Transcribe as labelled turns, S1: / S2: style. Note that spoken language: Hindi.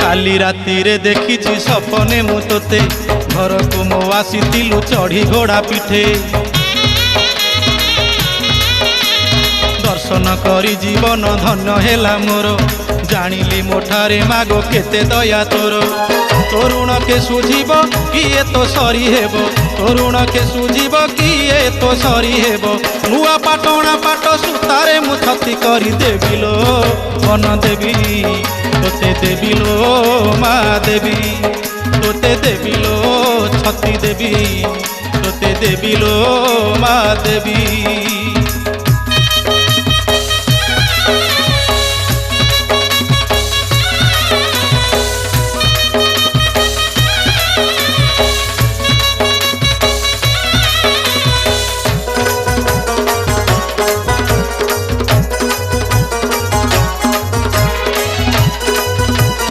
S1: काली राति रे देखी सपने मु तोते घर को मो आसीलु चढ़ी घोड़ा पिठे दर्शन करी जीवन धन्य हेला मोर जानिली मोठारे मागो केते दया तोर तोरुण के सुझीब किए तो सरी हेब तोरुण के सुझीब किए तो सरी हेब नुआ पाटणा पाट सुतारे मु छती करी देबिलो मन देवी तोते देबिलो मा देवी तोते देबिलो छती देवी तोते देबिलो मा देवी।